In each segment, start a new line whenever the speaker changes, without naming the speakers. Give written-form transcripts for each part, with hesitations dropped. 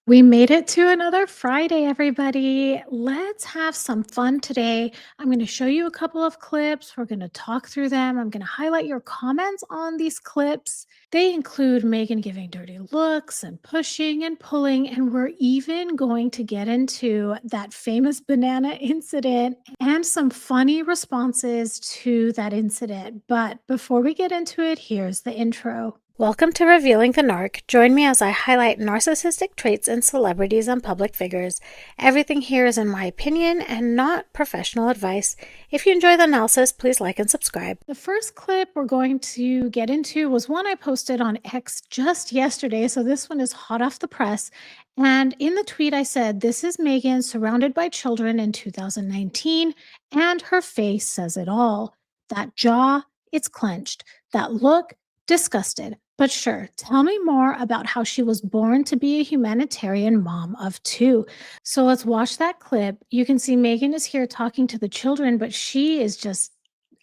We made it to another Friday, everybody. Let's have some fun today. I'm going to show you a couple of clips. We're going to talk through them. I'm going to highlight your comments on these clips. They include Megan giving dirty looks and pushing and pulling. And we're even going to get into that famous banana incident and some funny responses to that incident. But before we get into it, here's the intro. Welcome to Revealing the Narc. Join me as I highlight narcissistic traits in celebrities and public figures. Everything here is in my opinion and not professional advice. If you enjoy the analysis, please like and subscribe. The first clip we're going to get into was one I posted on X just yesterday, so this one is hot off the press. And in the tweet, I said, "This is Meghan surrounded by children in 2019, and her face says it all. That jaw, it's clenched. That look, disgusted. But sure, tell me more about how she was born to be a humanitarian mom of two." So let's watch that clip. You can see Megan is here talking to the children, but she is just,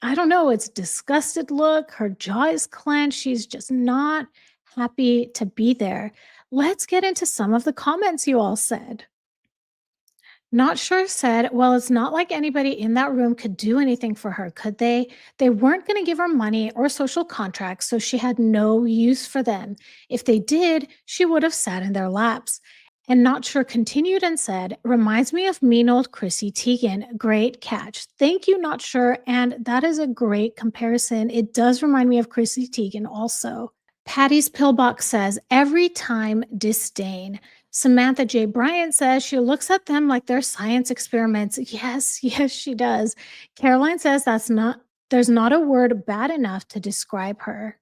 I don't know, it's disgusted look. Her jaw is clenched. She's just not happy to be there. Let's get into some of the comments you all said. Not sure said, "Well, it's not like anybody in that room could do anything for her, could they? They weren't going to give her money or social contracts, so she had no use for them. If they did, she would have sat in their laps." And Not Sure continued and said, "Reminds me of mean old Chrissy Teigen. Great catch. Thank you, Not Sure." And that is a great comparison. It does remind me of Chrissy Teigen also. Patty's Pillbox says, "Every time disdain." Samantha J. Bryant says she looks at them like they're science experiments. Yes, yes, she does. Caroline says there's not a word bad enough to describe her.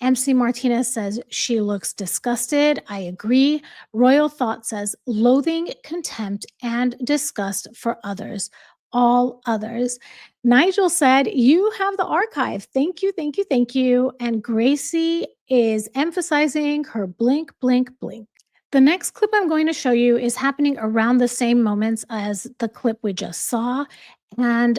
MC Martinez says she looks disgusted. I agree. Royal Thought says loathing, contempt, and disgust for others. All others. Nigel said, "You have the archive. Thank you, thank you, thank you." And Gracie is emphasizing her blink, blink, blink. The next clip I'm going to show you is happening around the same moments as the clip we just saw. And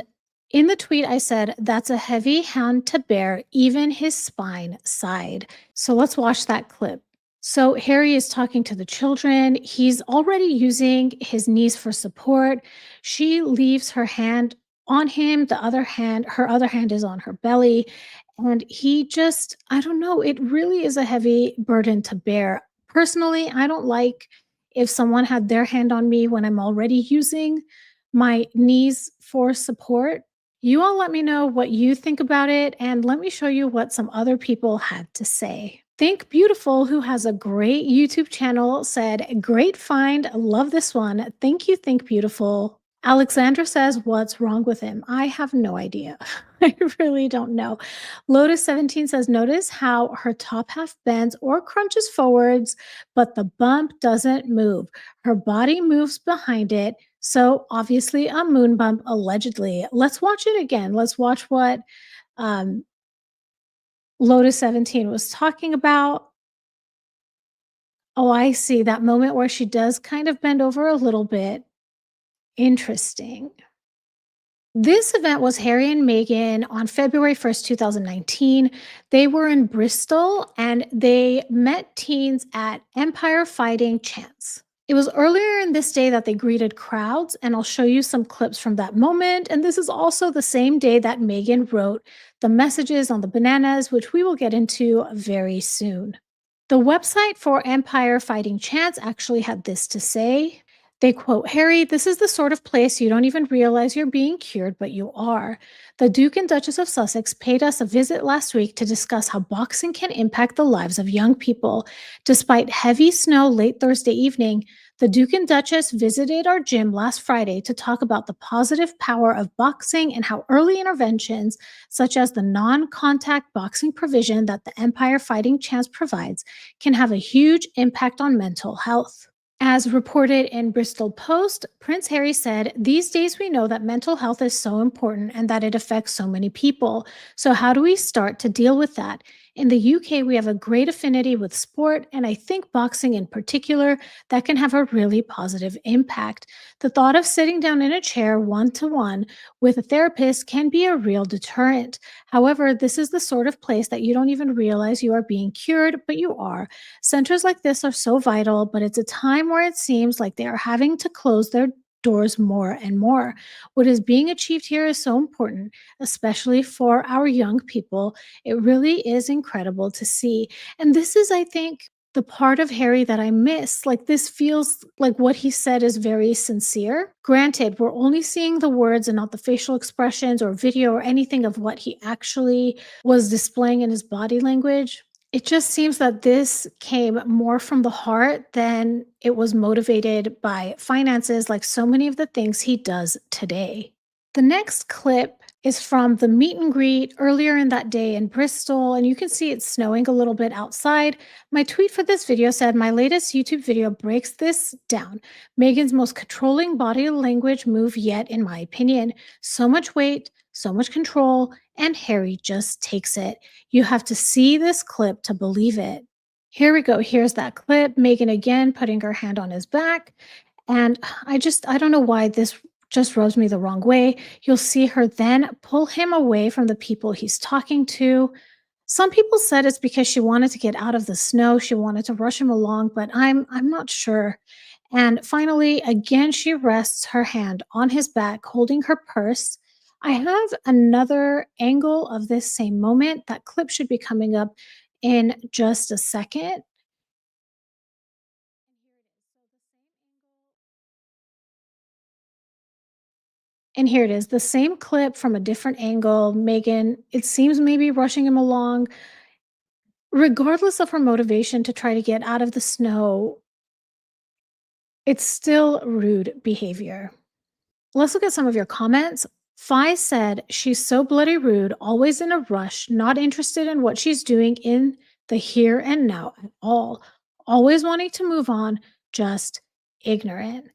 in the tweet, I said, "That's a heavy hand to bear, even his spine sighed." So let's watch that clip. So Harry is talking to the children. He's already using his knees for support. She leaves her hand on him. Her other hand is on her belly. And he just, I don't know, it really is a heavy burden to bear. Personally, I don't like if someone had their hand on me when I'm already using my knees for support. You all let me know what you think about it, and let me show you what some other people had to say. Think Beautiful, who has a great YouTube channel, said, "Great find. Love this one. Thank you, Think Beautiful." Alexandra says, "What's wrong with him?" I have no idea. I really don't know. Lotus 17 says, "Notice how her top half bends or crunches forwards, but the bump doesn't move. Her body moves behind it. So obviously a moon bump, allegedly." Let's watch it again. Let's watch what um, Lotus 17 was talking about. Oh, I see that moment where she does kind of bend over a little bit. Interesting. This event was Harry and Meghan on February 1st, 2019. They were in Bristol and they met teens at Empire Fighting Chance. It was earlier in this day that they greeted crowds, and I'll show you some clips from that moment. And this is also the same day that Meghan wrote the messages on the bananas, which we will get into very soon. The website for Empire Fighting Chance actually had this to say. They quote, "Harry, this is the sort of place you don't even realize you're being cured, but you are. The Duke and Duchess of Sussex paid us a visit last week to discuss how boxing can impact the lives of young people. Despite heavy snow late Thursday evening, the Duke and Duchess visited our gym last Friday to talk about the positive power of boxing and how early interventions, such as the non-contact boxing provision that the Empire Fighting Chance provides, can have a huge impact on mental health." As reported in Bristol Post, Prince Harry said, "These days we know that mental health is so important and that it affects so many people. So how do we start to deal with that? In the UK, we have a great affinity with sport, and I think boxing in particular, that can have a really positive impact. The thought of sitting down in a chair one to one with a therapist can be a real deterrent. However, this is the sort of place that you don't even realize you are being cured, but you are. Centers like this are so vital, but it's a time where it seems like they are having to close their doors more and more. What is being achieved here is so important, especially for our young people. It really is incredible to see. And this is, I think, the part of Harry that I miss. Like, this feels like what he said is very sincere. Granted, we're only seeing the words and not the facial expressions or video or anything of what he actually was displaying in his body language. It just seems that this came more from the heart than it was motivated by finances, like so many of the things he does today. The next clip is from the meet and greet earlier in that day in Bristol, and you can see it's snowing a little bit outside. My tweet for this video said, "My latest YouTube video breaks this down. Megan's most controlling body language move yet, in my opinion. So much weight, so much control, and Harry just takes it. You have to see this clip to believe it." Here we go. Here's that clip. Megan again putting her hand on his back. And I don't know why this just rubs me the wrong way. You'll see her then pull him away from the people he's talking to. Some people said it's because she wanted to get out of the snow, she wanted to rush him along, but I'm not sure. And finally, again, she rests her hand on his back, holding her purse. I have another angle of this same moment. That clip should be coming up in just a second. And here it is, the same clip from a different angle. Megan, it seems maybe rushing him along. Regardless of her motivation to try to get out of the snow, it's still rude behavior. Let's look at some of your comments. Fi said, "She's so bloody rude, always in a rush, not interested in what she's doing in the here and now at all. Always wanting to move on, just ignorant."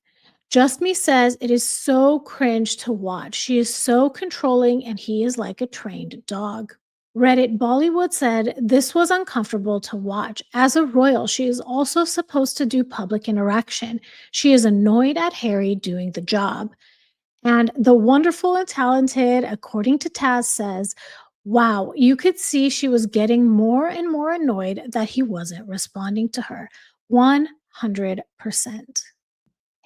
Just Me says, "It is so cringe to watch. She is so controlling and he is like a trained dog." Reddit Bollywood said, "This was uncomfortable to watch. As a royal, she is also supposed to do public interaction. She is annoyed at Harry doing the job." And the wonderful and talented, according to Taz, says, "Wow, you could see she was getting more and more annoyed that he wasn't responding to her. 100%.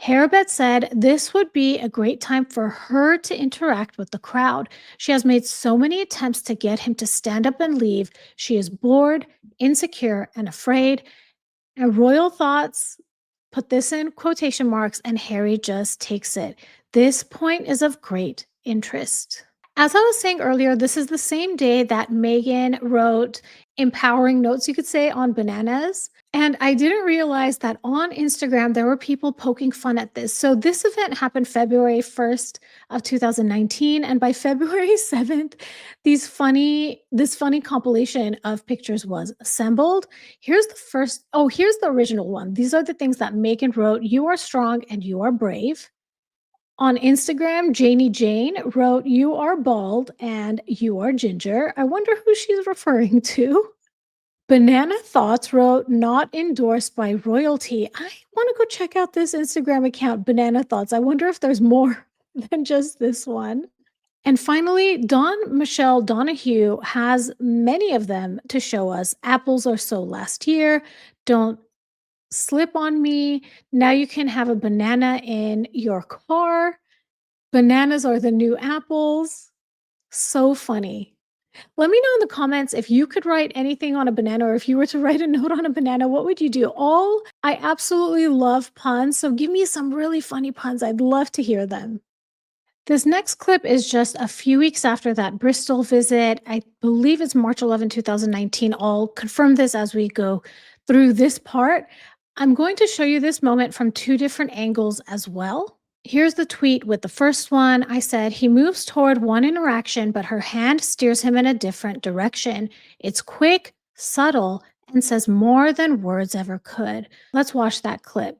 Harabet said this would be a great time for her to interact with the crowd. She has made so many attempts to get him to stand up and leave. She is bored, insecure, and afraid. And Royal Thoughts put this in quotation marks, and Harry just takes it. This point is of great interest. As I was saying earlier, this is the same day that Megan wrote empowering notes, you could say, on bananas. And I didn't realize that on Instagram there were people poking fun at this. So this event happened February 1st of 2019, and by February 7th, this funny compilation of pictures was assembled. Here's the original one. These are the things that Megan wrote. "You are strong and you are brave." On Instagram, Janie Jane wrote, "You are bald and you are ginger." I wonder who she's referring to. Banana Thoughts wrote, "Not endorsed by royalty." I want to go check out this Instagram account, Banana Thoughts. I wonder if there's more than just this one. And finally, Dawn Michelle Donahue has many of them to show us. "Apples are so last year. Don't slip on me. Now you can have a banana in your car. Bananas are the new apples." So funny. Let me know in the comments if you could write anything on a banana, or if you were to write a note on a banana, what would you do? I absolutely love puns, so give me some really funny puns. I'd love to hear them. This next clip is just a few weeks after that Bristol visit. I believe it's March 11, 2019. I'll confirm this as we go through this part. I'm going to show you this moment from two different angles as well. Here's the tweet with the first one. I said, "He moves toward one interaction, but her hand steers him in a different direction. It's quick, subtle, and says more than words ever could." Let's watch that clip.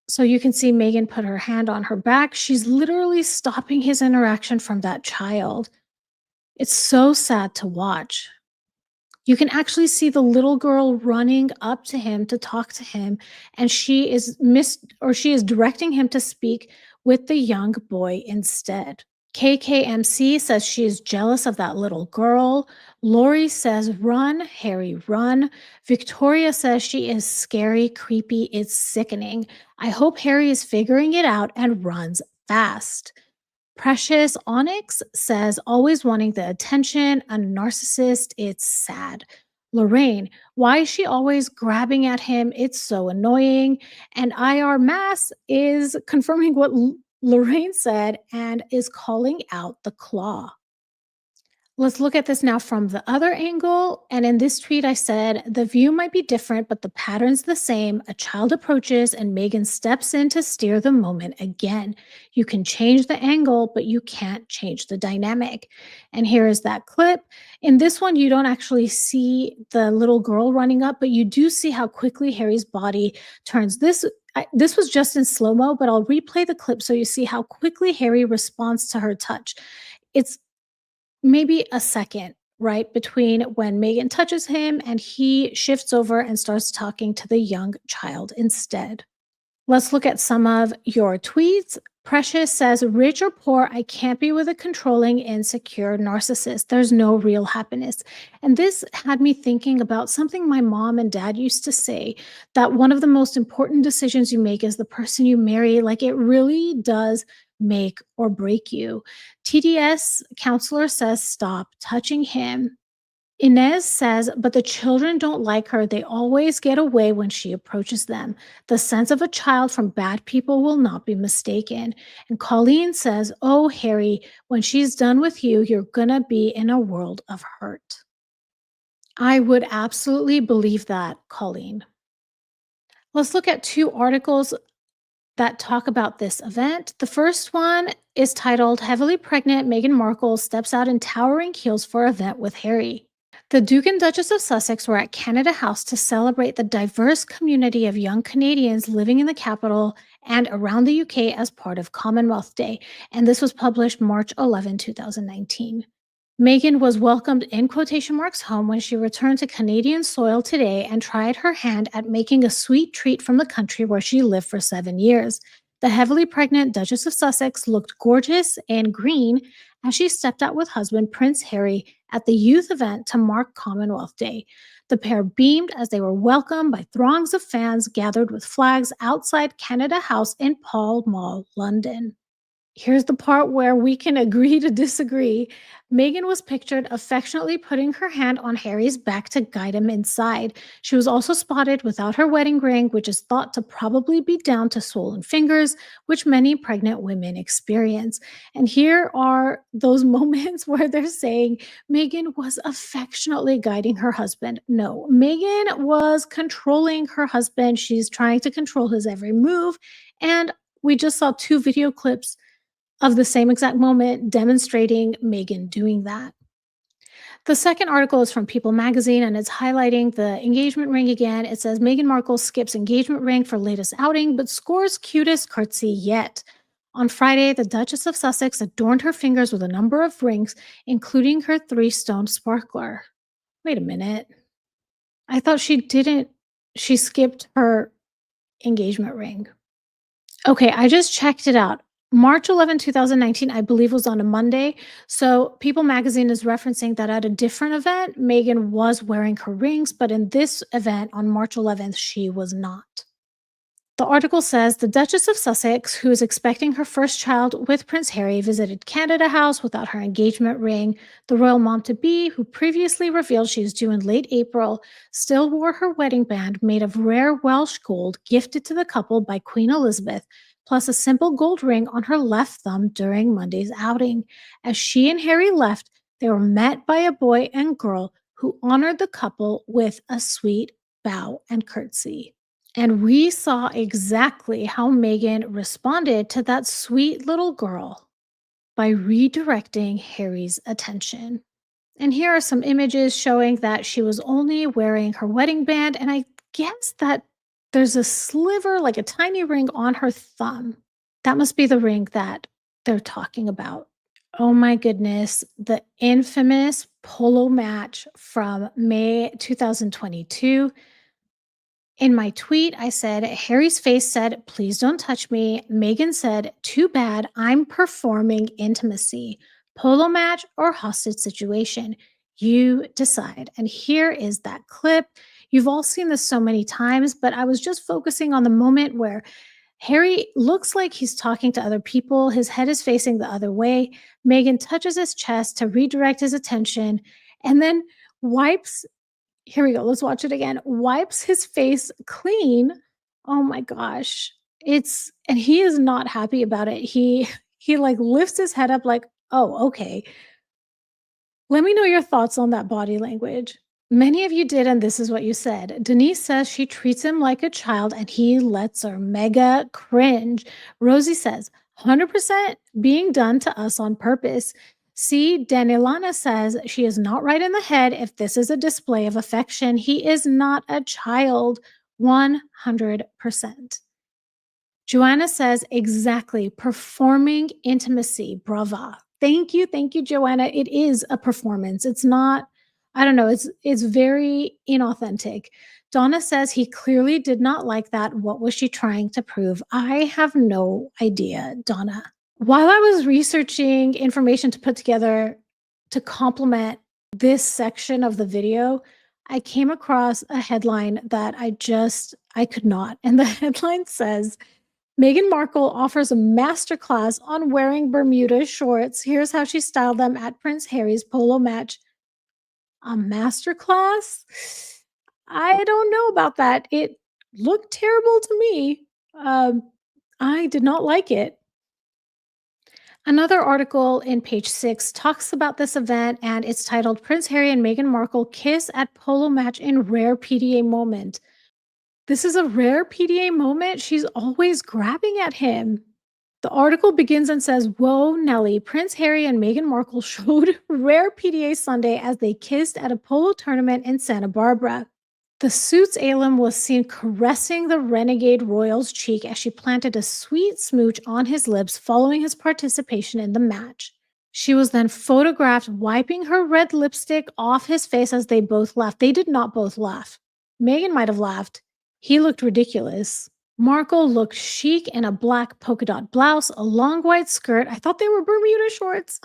So you can see Megan put her hand on her back. She's literally stopping his interaction from that child. It's so sad to watch. You can actually see the little girl running up to him to talk to him, and she is directing him to speak with the young boy instead. KKMC says she is jealous of that little girl. Lori says, "Run, Harry, run." Victoria says she is scary, creepy, it's sickening. I hope Harry is figuring it out and runs fast. Precious Onyx says, always wanting the attention, a narcissist, it's sad. Lorraine, why is she always grabbing at him? It's so annoying. And IR Mass is confirming what Lorraine said and is calling out the claw. Let's look at this now from the other angle. And in this tweet, I said, the view might be different, but the pattern's the same. A child approaches and Megan steps in to steer the moment again. You can change the angle, but you can't change the dynamic. And here is that clip. In this one, you don't actually see the little girl running up, but you do see how quickly Harry's body turns. This was just in slow mo, but I'll replay the clip so you see how quickly Harry responds to her touch. It's maybe a second, right, between when Megan touches him and he shifts over and starts talking to the young child instead. Let's look at some of your tweets. Precious says, rich or poor, I can't be with a controlling, insecure narcissist. There's no real happiness. And this had me thinking about something my mom and dad used to say, that one of the most important decisions you make is the person you marry. Like it really does make or break you. TDS counselor says, stop touching him. Inez says, but the children don't like her. They always get away when she approaches them. The sense of a child from bad people will not be mistaken. And Colleen says, oh, Harry, when she's done with you, you're going to be in a world of hurt. I would absolutely believe that, Colleen. Let's look at two articles that talk about this event. The first one is titled, Heavily Pregnant Meghan Markle Steps Out in Towering Heels for Event with Harry. The Duke and Duchess of Sussex were at Canada House to celebrate the diverse community of young Canadians living in the capital and around the UK as part of Commonwealth Day, and this was published March 11, 2019. Meghan was welcomed in quotation marks home when she returned to Canadian soil today and tried her hand at making a sweet treat from the country where she lived for 7 years. The heavily pregnant Duchess of Sussex looked gorgeous and green as she stepped out with husband Prince Harry at the youth event to mark Commonwealth Day. The pair beamed as they were welcomed by throngs of fans gathered with flags outside Canada House in Pall Mall, London. Here's the part where we can agree to disagree. Meghan was pictured affectionately putting her hand on Harry's back to guide him inside. She was also spotted without her wedding ring, which is thought to probably be down to swollen fingers, which many pregnant women experience. And here are those moments where they're saying Meghan was affectionately guiding her husband. No, Meghan was controlling her husband. She's trying to control his every move. And we just saw two video clips of the same exact moment demonstrating Meghan doing that. The second article is from People magazine and it's highlighting the engagement ring again. It says Meghan Markle skips engagement ring for latest outing, but scores cutest curtsy yet. On Friday, the Duchess of Sussex adorned her fingers with a number of rings, including her 3-stone sparkler. Wait a minute. I thought she didn't. She skipped her engagement ring. Okay, I just checked it out. March 11, 2019, I believe, was on a Monday. So People magazine is referencing that at a different event, Meghan was wearing her rings, but in this event on March 11th, she was not. The article says the Duchess of Sussex, who is expecting her first child with Prince Harry, visited Canada House without her engagement ring. The royal mom-to-be, who previously revealed she is due in late April, still wore her wedding band made of rare Welsh gold gifted to the couple by Queen Elizabeth, plus a simple gold ring on her left thumb during Monday's outing. As she and Harry left, they were met by a boy and girl who honored the couple with a sweet bow and curtsy. And we saw exactly how Meghan responded to that sweet little girl by redirecting Harry's attention. And here are some images showing that she was only wearing her wedding band. And I guess that there's a sliver, like a tiny ring on her thumb. That must be the ring that they're talking about. Oh my goodness, the infamous polo match from May 2022. In my tweet, I said, Harry's face said, please don't touch me. Meghan said, too bad, I'm performing intimacy. Polo match or hostage situation? You decide. And here is that clip. You've all seen this so many times, but I was just focusing on the moment where Harry looks like he's talking to other people. His head is facing the other way. Meghan touches his chest to redirect his attention and then wipes here we go. Let's watch it again. Wipes his face clean. Oh my gosh. It's and he is not happy about it. He like lifts his head up like, "Oh, okay." Let me know your thoughts on that body language. Many of you did, and this is what you said. Denise says she treats him like a child and he lets her. Mega cringe. Rosie says, 100% being done to us on purpose. See, Danilana says she is not right in the head if this is a display of affection. He is not a child. 100%. Joanna says, exactly, performing intimacy. Brava. Thank you, Joanna. It is a performance. It's not, I don't know, it's very inauthentic. Donna says he clearly did not like that. What was she trying to prove? I have no idea, Donna. While I was researching information to put together to complement this section of the video, I came across a headline that I could not. And the headline says, Meghan Markle offers a masterclass on wearing Bermuda shorts. Here's how she styled them at Prince Harry's polo match. A masterclass? I don't know about that. It looked terrible to me. Um, I did not like it. Another article in page 6 talks about this event and it's titled Prince Harry and Meghan Markle Kiss at Polo Match in Rare PDA Moment. This is a rare PDA moment. She's always grabbing at him. The article begins and says, Whoa, Nelly, Prince Harry and Meghan Markle showed rare PDA Sunday as they kissed at a polo tournament in Santa Barbara. The suit's alum was seen caressing the renegade royal's cheek as she planted a sweet smooch on his lips following his participation in the match. She was then photographed wiping her red lipstick off his face as they both laughed. They did not both laugh. Meghan might have laughed. He looked ridiculous. Markle looked chic in a black polka dot blouse, a long white skirt. I thought they were Bermuda shorts.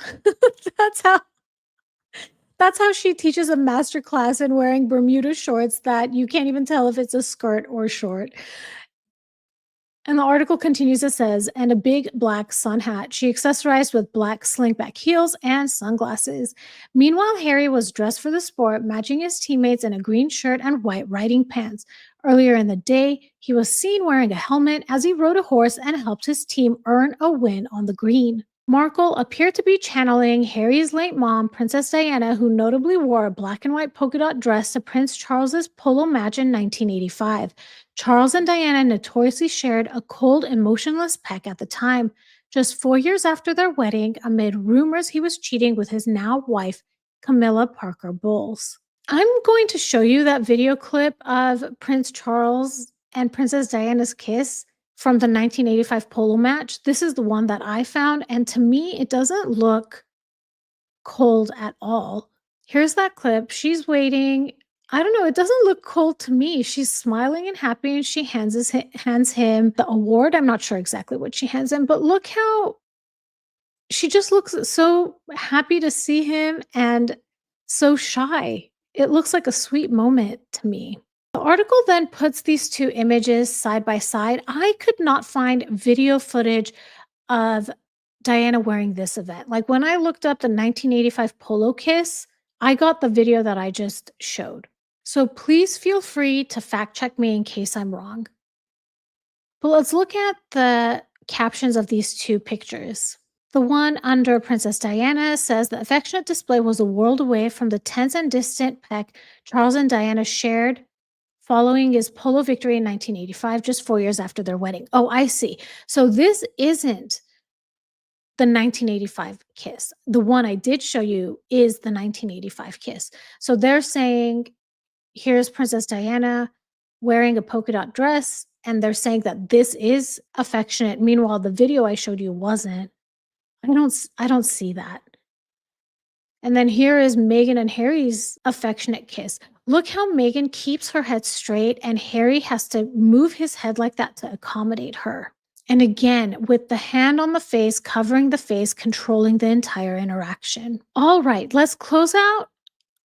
That's how that's how she teaches a master class in wearing Bermuda shorts that you can't even tell if it's a skirt or short. And the article continues, it says, and a big black sun hat. She accessorized with black slingback heels and sunglasses. Meanwhile, Harry was dressed for the sport, matching his teammates in a green shirt and white riding pants. Earlier in the day, he was seen wearing a helmet as he rode a horse and helped his team earn a win on the green. Markle appeared to be channeling Harry's late mom, Princess Diana, who notably wore a black and white polka dot dress to Prince Charles's polo match in 1985. Charles and Diana notoriously shared a cold, emotionless peck at the time, just 4 years after their wedding, amid rumors he was cheating with his now wife, Camilla Parker Bowles. I'm going to show you that video clip of Prince Charles and Princess Diana's kiss from the 1985 polo match. This is the one that I found, and to me, it doesn't look cold at all. Here's that clip. She's waiting. I don't know. It doesn't look cold to me. She's smiling and happy, and she hands him the award. I'm not sure exactly what she hands him, but look how she just looks so happy to see him and so shy. It looks like a sweet moment to me. The article then puts these two images side by side. I could not find video footage of Diana wearing this event. Like when I looked up the 1985 polo kiss, I got the video that I just showed. So please feel free to fact check me in case I'm wrong. But let's look at the captions of these two pictures. The one under Princess Diana says the affectionate display was a world away from the tense and distant peck Charles and Diana shared following his polo victory in 1985, just 4 years after their wedding. Oh, I see. So this isn't the 1985 kiss. The one I did show you is the 1985 kiss. So they're saying, here's Princess Diana wearing a polka dot dress, and they're saying that this is affectionate. Meanwhile, the video I showed you wasn't. I don't see that. And then here is Meghan and Harry's affectionate kiss. Look how Meghan keeps her head straight and Harry has to move his head like that to accommodate her. And again, with the hand on the face, covering the face, controlling the entire interaction. All right, let's close out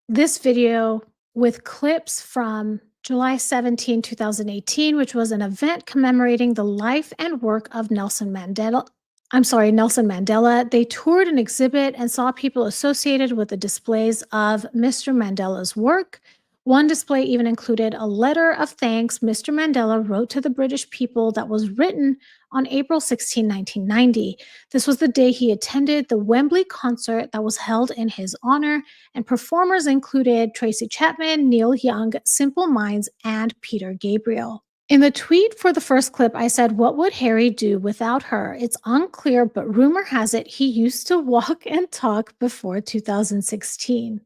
this video with clips from July 17, 2018, which was an event commemorating the life and work of Nelson Mandela. Nelson Mandela. They toured an exhibit and saw people associated with the displays of Mr. Mandela's work. One display even included a letter of thanks Mr. Mandela wrote to the British people that was written on April 16, 1990. This was the day he attended the Wembley concert that was held in his honor, and performers included Tracy Chapman, Neil Young, Simple Minds, and Peter Gabriel. In the tweet for the first clip, I said, "What would Harry do without her?" It's unclear, but rumor has it he used to walk and talk before 2016.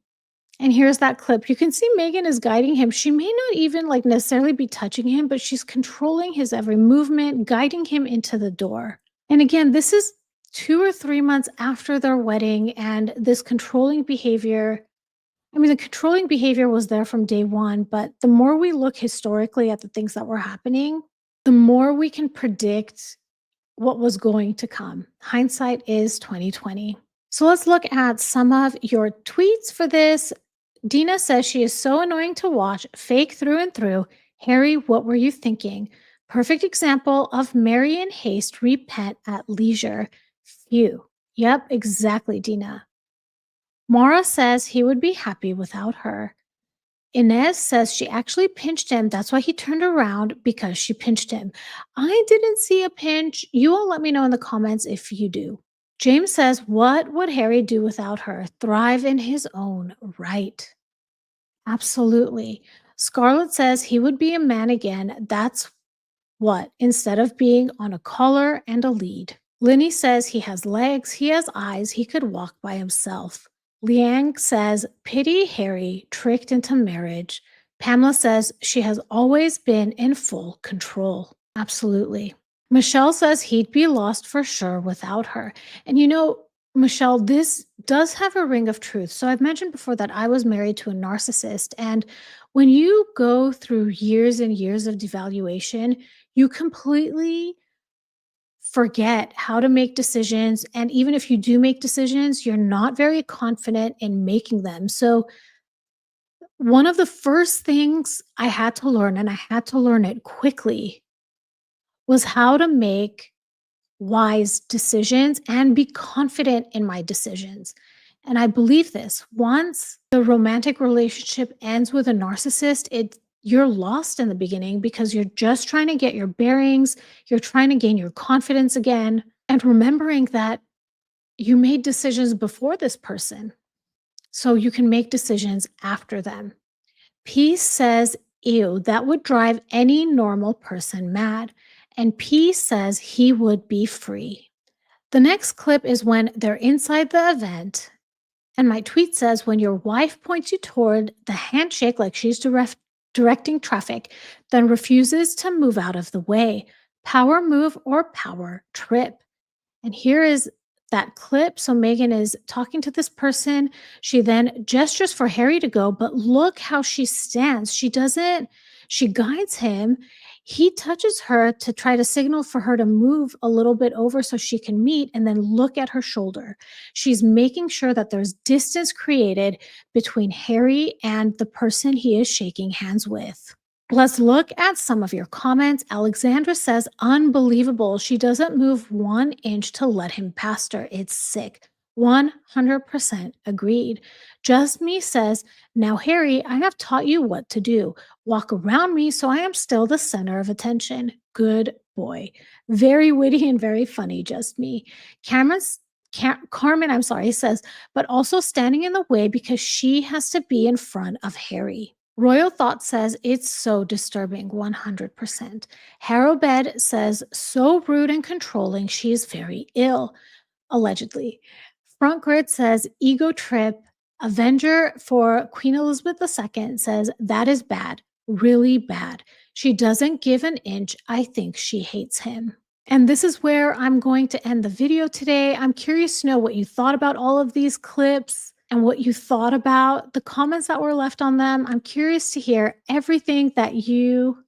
And here's that clip. You can see Meghan is guiding him. She may not even necessarily be touching him, but she's controlling his every movement, guiding him into the door. And again, this is 2 or 3 months after their wedding, and this controlling behavior, the controlling behavior was there from day one, but the more we look historically at the things that were happening, the more we can predict what was going to come. Hindsight is 2020. So let's look at some of your tweets for this. Dina says she is so annoying to watch, fake through and through. Harry, what were you thinking? Perfect example of marry in haste, repent at leisure. Phew. Yep, exactly, Dina. Mara says he would be happy without her. Inez says she actually pinched him. That's why he turned around, because she pinched him. I didn't see a pinch. You all let me know in the comments if you do. James says, what would Harry do without her? Thrive in his own right. Absolutely. Scarlett says he would be a man again. That's what, instead of being on a collar and a lead. Linny says he has legs, he has eyes, he could walk by himself. Liang says, pity Harry, tricked into marriage. Pamela says she has always been in full control. Absolutely. Michelle says he'd be lost for sure without her. And Michelle, this does have a ring of truth. So I've mentioned before that I was married to a narcissist. And when you go through years and years of devaluation, you completely forget how to make decisions. And even if you do make decisions, you're not very confident in making them. So one of the first things I had to learn, and I had to learn it quickly, was how to make wise decisions and be confident in my decisions. And I believe this. Once the romantic relationship ends with a narcissist, you're lost in the beginning because you're just trying to get your bearings, you're trying to gain your confidence again, and remembering that you made decisions before this person. So you can make decisions after them. Peace says, ew, that would drive any normal person mad. And P says he would be free. The next clip is when they're inside the event. And my tweet says, when your wife points you toward the handshake like she's directing traffic, then refuses to move out of the way. Power move or power trip. And here is that clip. So Meghan is talking to this person. She then gestures for Harry to go, but look how she stands. She guides him. He touches her to try to signal for her to move a little bit over so she can meet, and then look at her shoulder. She's making sure that there's distance created between Harry and the person he is shaking hands with. Let's look at some of your comments. Alexandra says, unbelievable. She doesn't move 1 inch to let him past her. It's sick. 100% agreed. Just Me says, now, Harry, I have taught you what to do. Walk around me so I am still the center of attention. Good boy. Very witty and very funny, Just Me. Carmen, says, but also standing in the way because she has to be in front of Harry. Royal Thought says, it's so disturbing, 100%. Harrowbed says, so rude and controlling, she is very ill, allegedly. Front Grid says, ego trip. Avenger for Queen Elizabeth II says, that is bad, really bad. She doesn't give an inch. I think she hates him. And this is where I'm going to end the video today. I'm curious to know what you thought about all of these clips. and what you thought about the comments that were left on them. I'm curious to hear everything that you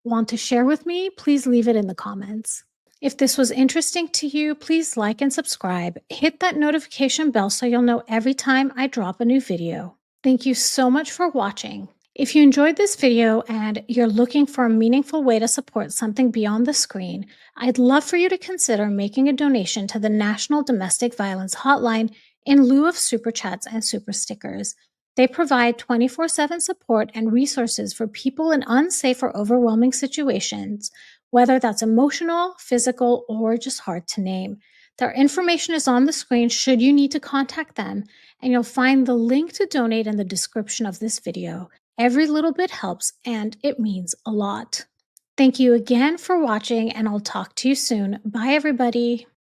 want to share with me. Please leave it in the comments. If this was interesting to you, please like and subscribe. Hit that notification bell so you'll know every time I drop a new video. Thank you so much for watching. If you enjoyed this video and you're looking for a meaningful way to support something beyond the screen, I'd love for you to consider making a donation to the National Domestic Violence Hotline in lieu of super chats and super stickers. They provide 24/7 support and resources for people in unsafe or overwhelming situations, whether that's emotional, physical, or just hard to name. Their information is on the screen should you need to contact them, and you'll find the link to donate in the description of this video. Every little bit helps, and it means a lot. Thank you again for watching, and I'll talk to you soon. Bye, everybody.